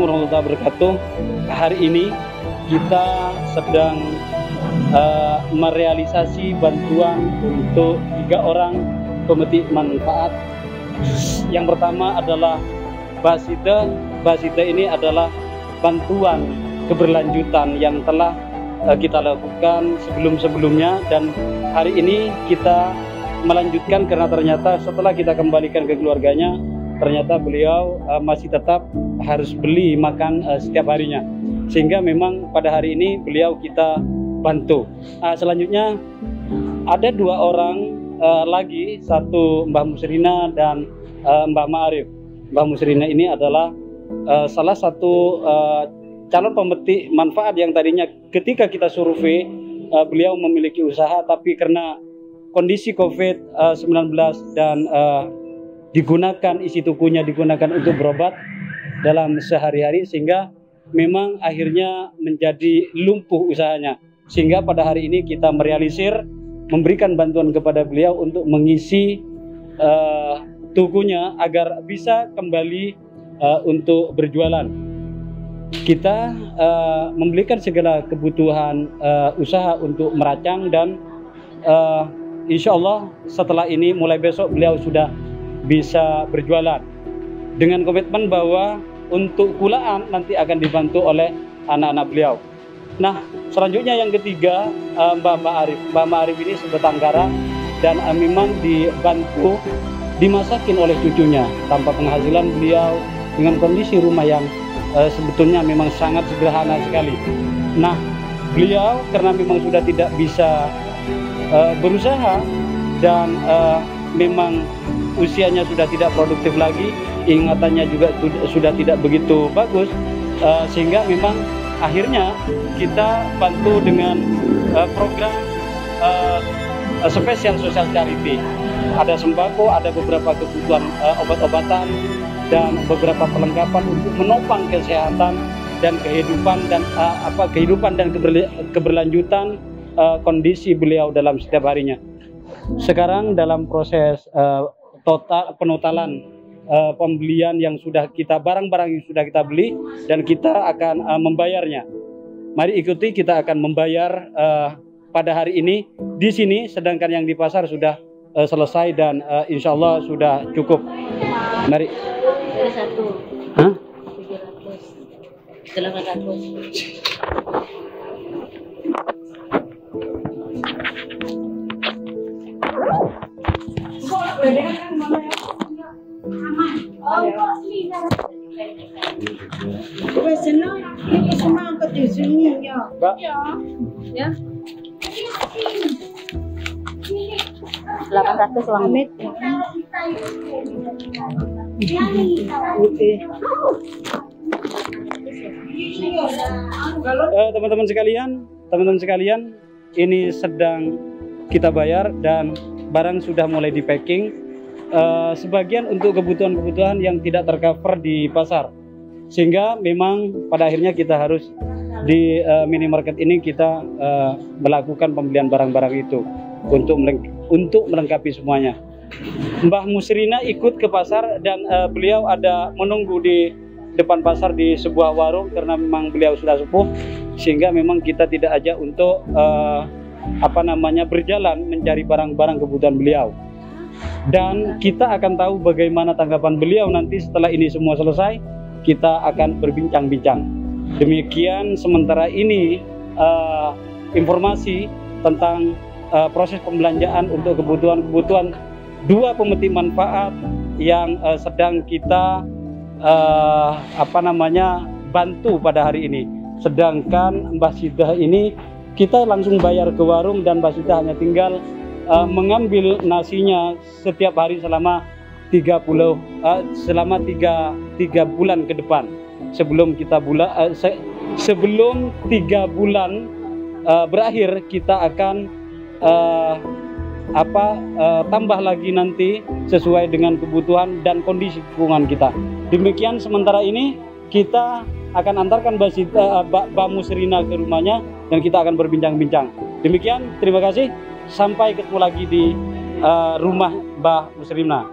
warahmatullahi wabarakatuh. Hari ini kita sedang merealisasi bantuan untuk 3 orang pemetik manfaat. Yang pertama adalah Basida. Basida ini adalah bantuan keberlanjutan yang telah kita lakukan sebelum-sebelumnya, dan hari ini kita melanjutkan karena ternyata setelah kita kembalikan ke keluarganya, ternyata beliau masih tetap harus beli makan setiap harinya, sehingga memang pada hari ini beliau kita bantu. Selanjutnya ada 2 orang lagi, satu Mbah Musrina dan Mbah Ma'arif. Mbah Musrina ini adalah salah satu calon pemetik manfaat yang tadinya ketika kita survei beliau memiliki usaha, tapi karena kondisi COVID-19 dan digunakan isi tukunya digunakan untuk berobat dalam sehari-hari, sehingga memang akhirnya menjadi lumpuh usahanya, sehingga pada hari ini kita merealisir memberikan bantuan kepada beliau untuk mengisi tukunya agar bisa kembali untuk berjualan. Kita membelikan segala kebutuhan usaha untuk meracang, dan insya Allah setelah ini mulai besok beliau sudah bisa berjualan dengan komitmen bahwa untuk kulaan nanti akan dibantu oleh anak-anak beliau. Nah, selanjutnya yang ketiga Mbak Ma'arif. Mbak Ma'arif ini sebatangkara dan memang dibantu dimasakin oleh cucunya tanpa penghasilan beliau dengan kondisi rumah yang sebetulnya memang sangat sederhana sekali. Nah, beliau karena memang sudah tidak bisa berusaha dan memang usianya sudah tidak produktif lagi, ingatannya juga sudah tidak begitu bagus, sehingga memang akhirnya kita bantu dengan program spesial sosial charity. Ada sembako, ada beberapa kebutuhan obat-obatan dan beberapa perlengkapan untuk menopang kesehatan dan kehidupan dan keberlanjutan kondisi beliau dalam setiap harinya. Sekarang dalam proses penotalan pembelian yang sudah kita barang-barang yang sudah kita beli, dan kita akan membayarnya. Mari ikuti, kita akan membayar pada hari ini di sini, sedangkan yang di pasar sudah selesai dan insya Allah sudah cukup. Mari. Satu. Hah? 800. Mbak. Ya. 800 uang mit. Teman-teman sekalian, ini sedang kita bayar dan barang sudah mulai di packing. Sebagian untuk kebutuhan-kebutuhan yang tidak tercover di pasar, sehingga memang pada akhirnya kita harus di minimarket ini kita melakukan pembelian barang-barang itu untuk melengkapi semuanya. Mbah Musrina ikut ke pasar dan beliau ada menunggu di depan pasar di sebuah warung karena memang beliau sudah sepuh, sehingga memang kita tidak ajak untuk berjalan mencari barang-barang kebutuhan beliau. Dan kita akan tahu bagaimana tanggapan beliau nanti setelah ini semua selesai. Kita akan berbincang-bincang. Demikian sementara ini informasi tentang proses pembelanjaan untuk kebutuhan-kebutuhan 2 pemetik manfaat yang sedang kita bantu pada hari ini. Sedangkan Mbah Sidah ini kita langsung bayar ke warung, dan Mbah Sidah hanya tinggal mengambil nasinya setiap hari selama 3 bulan ke depan. Sebelum 3 bulan berakhir, kita akan tambah lagi nanti sesuai dengan kebutuhan dan kondisi lingkungan kita. Demikian sementara ini kita akan antarkan Mbak Musrina ke rumahnya dan kita akan berbincang-bincang. Demikian, terima kasih. Sampai ketemu lagi di rumah Mbah Musrina.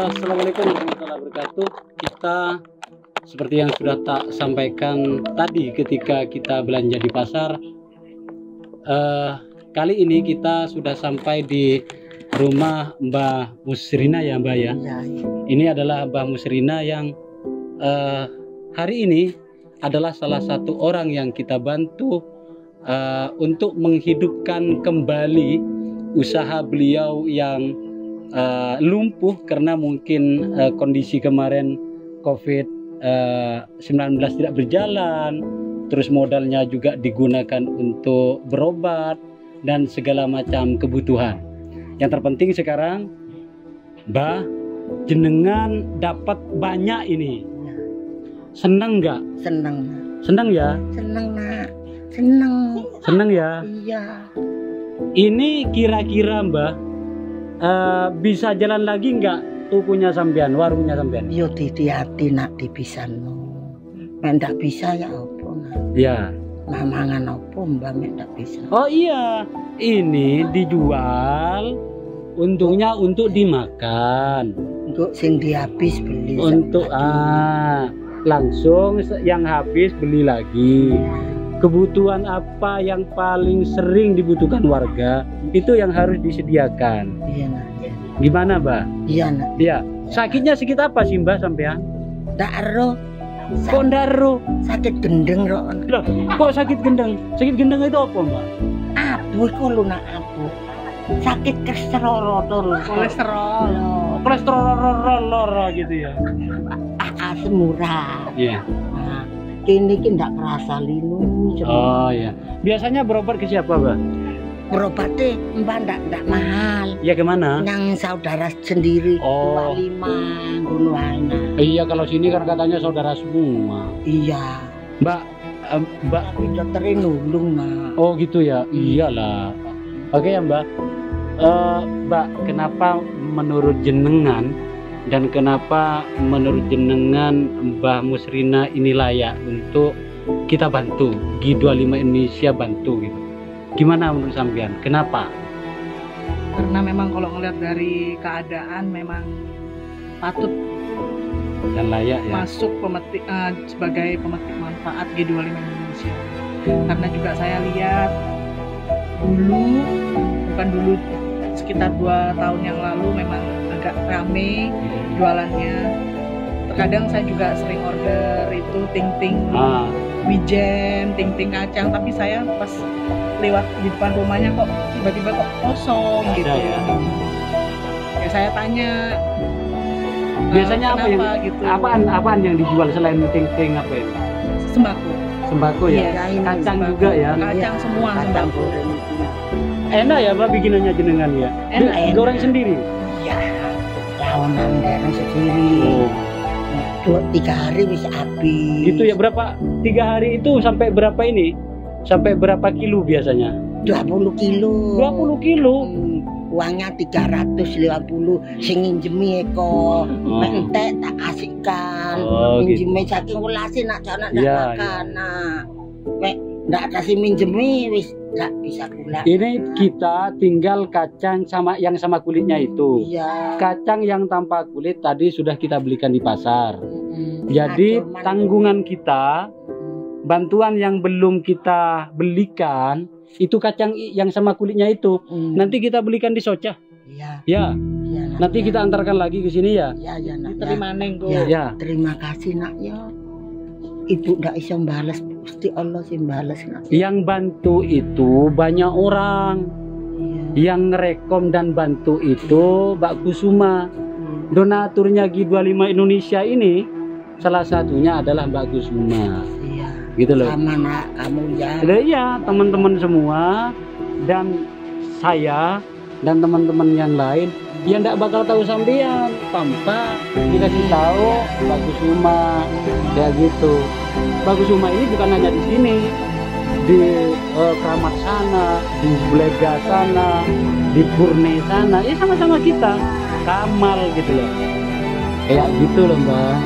Assalamualaikum warahmatullahi wabarakatuh. Kita seperti yang sudah tak sampaikan tadi ketika kita belanja di pasar, kali ini kita sudah sampai di rumah Mbah Musrina ya Mbah ya. Ini adalah Mbah Musrina yang hari ini adalah salah satu orang yang kita bantu untuk menghidupkan kembali usaha beliau yang lumpuh karena mungkin kondisi kemarin COVID-19 tidak berjalan, terus modalnya juga digunakan untuk berobat dan segala macam kebutuhan. Yang terpenting sekarang, Mbah, jenengan dapat banyak ini. Senang nggak? Seneng. Senang ya? Seneng nak. Seneng. Senang ya? Iya. Ini kira-kira Mbah, bisa jalan lagi nggak tukunya sampean, warungnya sampean? Yo hati nak dipisano. Nek ndak bisa ya opo nak. Ya. Mangan opo Mbak nek ndak bisa. Oh iya, ini dijual untungnya untuk dimakan. Untuk sing dihabis beli. Untuk langsung yang habis beli lagi. Kebutuhan apa yang paling sering dibutuhkan warga itu yang harus disediakan. Iya nak. Gimana Mbak? Iya nak. Iya. Sakitnya sakit apa sih Mbak sampean? Ndak ero. Kok ndak ero? Sakit gendeng kok. Loh, kok sakit gendeng? Sakit gendeng itu apa Mbak? Abu iku lho nak abu. Sakit kolesterol terus. Kolesterol. Kolesterol gitu ya. Asam urat. Iya. Nah, kini ndak kerasa linu. Oh iya. Biasanya berobat ke siapa Mbak? Berobatnya Mbak ndak mahal. Ya kemana? Yang saudara sendiri. Oh. 25 Gunung Aina. Iya, kalau sini kan katanya saudara semua. Iya. Mbak Tapi dokternya nulung nak. oh gitu ya, iyalah. Oke ya Mbak. Mbak, kenapa menurut jenengan dan kenapa menurut jenengan Mbah Musrina ini layak untuk kita bantu, G25 Indonesia bantu gitu? Gimana menurut sampean? Kenapa? Karena memang kalau ngeliat dari keadaan memang patut Dan layak ya. masuk sebagai pemetik manfaat G25 Indonesia. Karena juga saya lihat dulu sekitar 2 tahun yang lalu memang agak rame jualannya. Terkadang saya juga sering order itu ting-ting wijen, ting-ting kacang, tapi saya pas lewat di depan rumahnya kok tiba-tiba kok kosong Ada gitu ya? Ya saya tanya Biasanya apa yang kenapa gitu. apaan yang dijual selain ting-ting apa itu? Sembako. Sembako ya? Iya, Kacang sembako. juga ya? Kacang semua Kacang sembako. goreng itu. Enak ya Mbak bikinannya jenengan ya? Enak, enak. Goreng sendiri? Ya, tahunan daerah sendiri. Oh. 2-3 hari bisa habis. Gitu ya, berapa? 3 hari itu sampai berapa ini? Sampai berapa kilo biasanya? 20 kilo. 20 kilo? Uangnya 350 sing nginjemi eko. Mek entek tak kasihkan. Oh, Minjemi saking welase nak jana ndak Iya, makan. Nah, mek ndak kasih minjemi wis ndak bisa pula. Ini kita tinggal kacang sama kulitnya itu. Iya. Kacang yang tanpa kulit tadi sudah kita belikan di pasar. Jadi tanggungan kita, bantuan yang belum kita belikan, itu kacang yang sama kulitnya itu. Nanti kita belikan di Socah. Iya. Ya. Iya, nak, Nanti ya. kita antarkan lagi ke sini ya. Ya, ya, nak. Terima nengko. Ya. Ya. Terima kasih nak ya. Ibu ndak iso balas, pasti Allah sih balas nak. Yang bantu itu banyak orang. Yang ngerekom dan bantu itu Mbak Kusuma. Donaturnya G25 Indonesia ini salah satunya adalah Mbak Kusuma. Iya. Gitu loh. Sama nak kamu ya. Iya, teman-teman semua dan saya dan teman-teman yang lain yang tidak bakal tahu sampean tanpa dikasih tahu Mbak Kusuma kayak gitu. Mbak Kusuma ini bukan hanya di sini, di Keramat sana, di Blega sana, di Purne sana, ya sama-sama kita Kamal gitu loh, kayak gitu loh Mbak.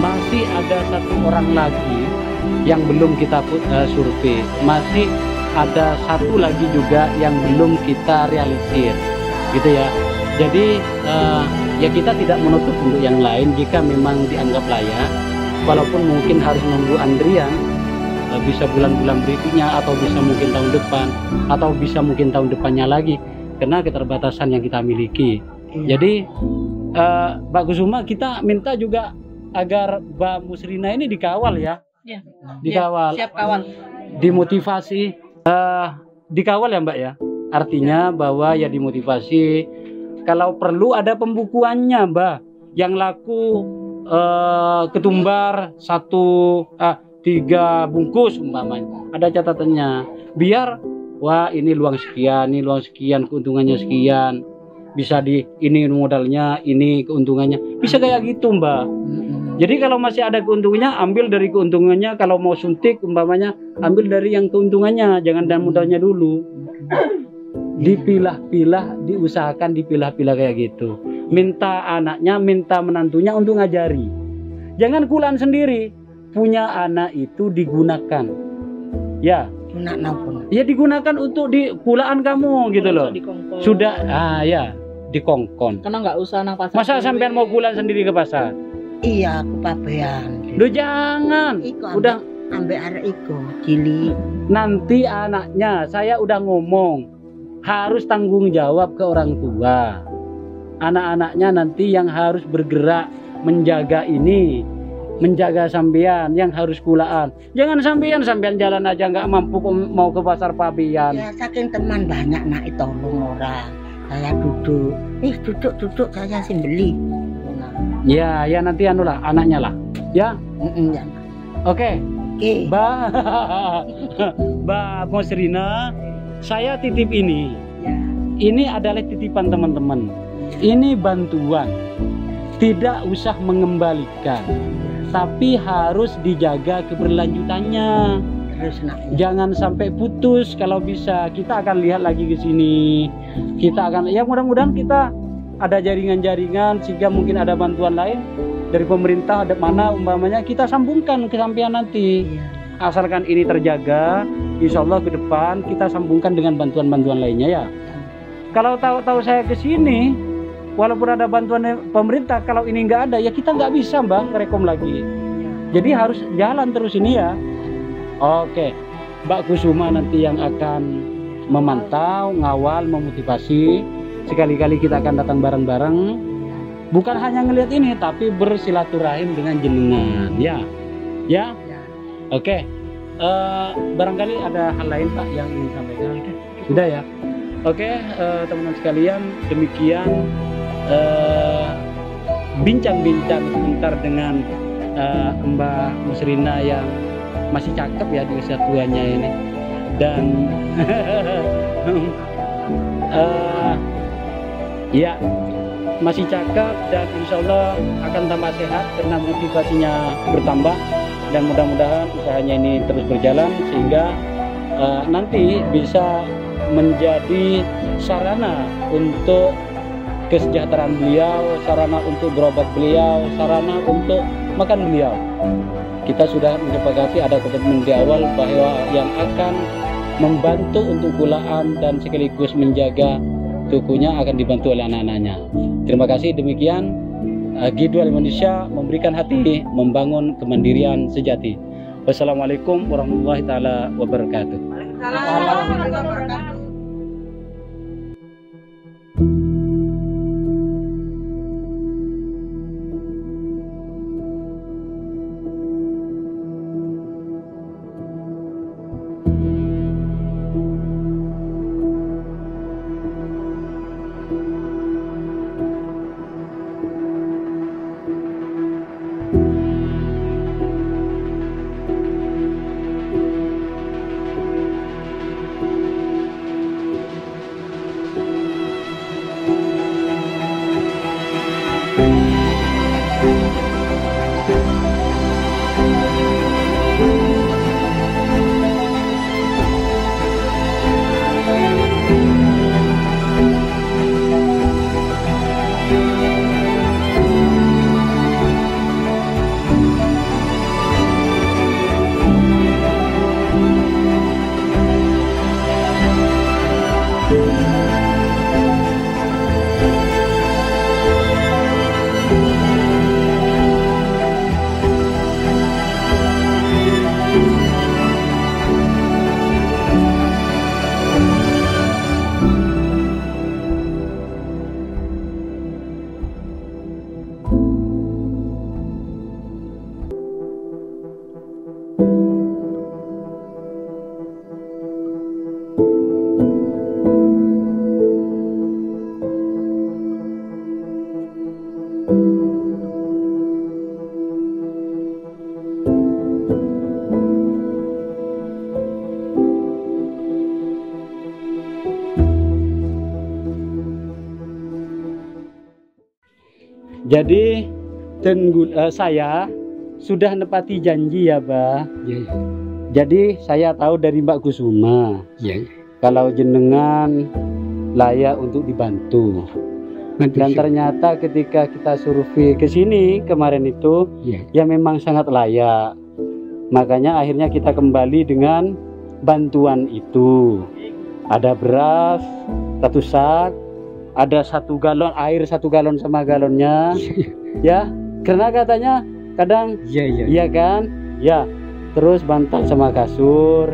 Masih ada 1 orang lagi yang belum kita survei, masih ada 1 lagi juga yang belum kita realisir gitu ya. Jadi ya kita tidak menutup untuk yang lain jika memang dianggap layak, walaupun mungkin harus nunggu antrian, bisa bulan-bulan berikutnya atau bisa mungkin tahun depan atau bisa mungkin tahun depannya lagi karena keterbatasan yang kita miliki. Jadi Mbak Kusuma, kita minta juga agar Mbak Musrina ini dikawal ya. Ya. Dikawal. Siap kawal. Dimotivasi, dikawal ya Mbak ya. Artinya bahwa ya dimotivasi. Kalau perlu ada pembukuannya Mbak. Yang laku ketumbar 3 bungkus umpamanya. Ada catatannya. Biar wah ini luang sekian, keuntungannya sekian. Bisa ini modalnya, ini keuntungannya. Bisa kayak gitu Mbak. Jadi kalau masih ada keuntungannya, ambil dari keuntungannya. Kalau mau suntik umpamanya, ambil dari yang keuntungannya, jangan dari modalnya dulu. Dipilah-pilah, diusahakan dipilah-pilah kayak gitu. Minta anaknya, minta menantunya untuk ngajari. Jangan kulaan sendiri. Punya anak itu digunakan. Ya. Ya digunakan untuk di kulaan kamu gitu loh. Sudah, ya dikongkon. Karena nggak usah nang pasar. Masa sampean mau kulaan sendiri ke pasar? Iya, aku pabean. Loh jangan. Udah ambek arek iku, Cili. Nanti anaknya, saya udah ngomong, harus tanggung jawab ke orang tua. Anak-anaknya nanti yang harus bergerak menjaga ini, menjaga sampean yang harus kulaan. Jangan sampean jalan aja nggak mampu mau ke pasar pabean. Ya saking teman banyak nak tolong orang. Saya duduk, duduk saya sih beli. Ya nanti anulah anaknya lah. Ya. Ya. Oke. Mbak Musrina, saya titip ini. Ya. Ini adalah titipan teman-teman. Ini bantuan. Tidak usah mengembalikan. tapi harus dijaga keberlanjutannya. Terus nak. Jangan sampai putus kalau bisa. Kita akan lihat lagi ke sini. Kita akan, ya mudah-mudahan kita ada jaringan-jaringan sehingga mungkin ada bantuan lain dari pemerintah, ada mana umpamanya kita sambungkan ke sampean nanti. Asalkan ini terjaga, insya Allah ke depan kita sambungkan dengan bantuan-bantuan lainnya ya. Kalau tahu-tahu saya ke sini, walaupun ada bantuan pemerintah, kalau ini nggak ada ya kita nggak bisa Mbak ngerekom lagi. Jadi harus jalan terus ini ya. Oke, Mbak Kusuma nanti yang akan memantau, ngawal, memotivasi. Sekali-kali kita akan datang bareng-bareng. Bukan hanya ngelihat ini, tapi bersilaturahim dengan jenengan. Ya, ya. Oke. Barangkali ada hal lain Pak yang ingin sampaikan. Sudah ya. Oke, teman-teman sekalian, demikian bincang-bincang sebentar dengan Mbak Musrina yang masih cakep ya di usia tuanya ini, dan ya masih cakep dan insya Allah akan tambah sehat karena motivasinya bertambah, dan mudah-mudahan usahanya ini terus berjalan sehingga nanti bisa menjadi sarana untuk kesejahteraan beliau, sarana untuk berobat beliau, sarana untuk makan beliau. Kita sudah menyepakati ada komitmen di awal bahwa yang akan membantu untuk kulaan dan sekaligus menjaga tukunya akan dibantu oleh anak-anaknya. Terima kasih, demikian G2 Indonesia memberikan hati membangun kemandirian sejati. Wassalamualaikum warahmatullahi taala wabarakatuh. Jadi saya sudah nepati janji ya, Mbak. Ya. Jadi saya tahu dari Mbak Kusuma, Ya. kalau jenengan layak untuk dibantu. Dan ternyata ketika kita survei ke sini kemarin itu, ya memang sangat layak. Makanya akhirnya kita kembali dengan bantuan itu. Ada beras 1 sak, ada 1 galon air, 1 galon sama galonnya. Ya, karena katanya kadang iya kan? Ya. Terus bantal sama kasur,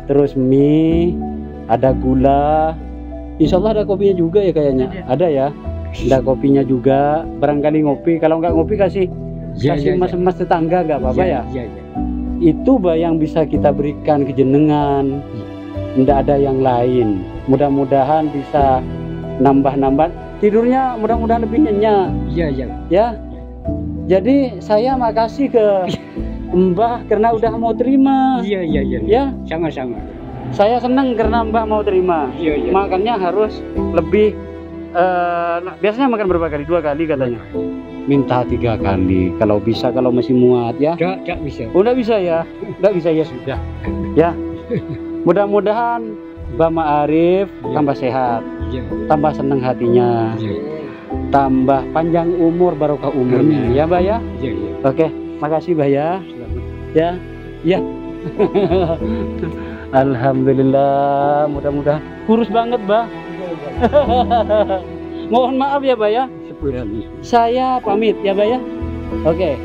terus mie, ada gula. Insya Allah ada kopinya juga ya kayaknya. Ada ya. Ada kopinya juga. Barangkali ngopi. Kalau nggak ngopi kasih mas-mas tetangga nggak apa-apa ya. Itu yang bisa kita berikan ke jenengan. Tidak ada yang lain. Mudah-mudahan bisa nambah-nambah. Tidurnya mudah-mudahan lebih nyenyak. Ya. Jadi saya makasih ke Mbah karena udah mau terima. Ya. Sama-sama. Saya senang karena Mbak mau terima. Makanya harus lebih. Biasanya makan berapa kali? 2 kali katanya. minta 3 kali. Kalau bisa, kalau masih muat ya. Tidak bisa. Oh, enggak bisa ya? Enggak bisa ya sudah. Ya. Mudah-mudahan Mbak Ma'arif tambah sehat, Iya. tambah senang hatinya, Iya. tambah panjang umur, barokah umurnya. Amin. Ya, Mbak ya? Iya, iya. Oke, makasih Mbak ya. Selamat. Ya. Ya. Alhamdulillah, mudah-mudahan kurus banget, Mbak. Mohon maaf ya, Mbak ya. Sepuluh. Saya pamit ya, Mbak ya. Oke.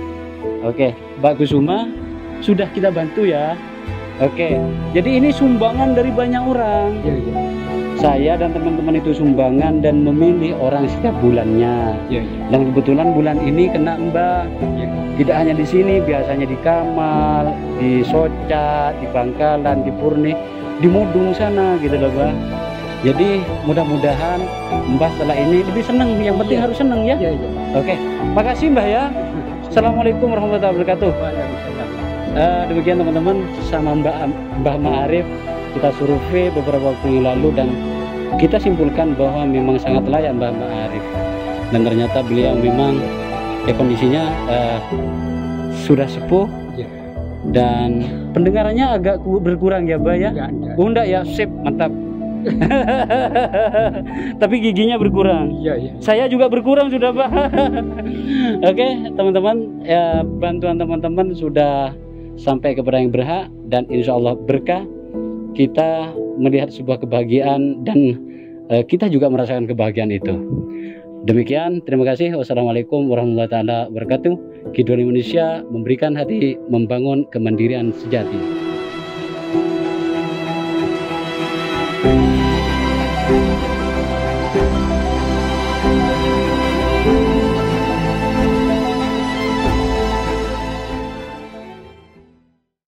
Oke, Mbak Kusuma sudah kita bantu ya. Oke. Jadi ini sumbangan dari banyak orang. Iya, iya. Saya dan teman-teman itu sumbangan dan memilih orang setiap bulannya. Iya, iya. Dan kebetulan bulan ini kena Mbak. Iya. Tidak hanya di sini, biasanya di Kamal, di Socat, di Bangkalan, di Purni, di Mudung sana gitu loh, Mbak. Jadi mudah-mudahan Mbak setelah ini lebih senang. Yang penting harus senang ya. Iya, iya. Oke, makasih Mbak ya. Assalamualaikum warahmatullahi wabarakatuh. Demikian teman-teman, sama Mbah Ma'arif kita survei beberapa waktu yang lalu dan kita simpulkan bahwa memang sangat layak Mbah Ma'arif. Dan ternyata beliau memang kondisinya sudah sepuh Iya. dan pendengarannya agak berkurang ya, Mbak ya. Enggak. Oh, enggak ya, sip, mantap. Tapi giginya berkurang. Iya, iya. Saya juga berkurang sudah, Pak. Oke, teman-teman, ya, bantuan teman-teman sudah sampai kepada yang berhak dan insya Allah berkah. Kita melihat sebuah kebahagiaan dan kita juga merasakan kebahagiaan itu. Demikian, terima kasih. Wassalamualaikum warahmatullahi wabarakatuh. Kidul Indonesia memberikan hati membangun kemandirian sejati.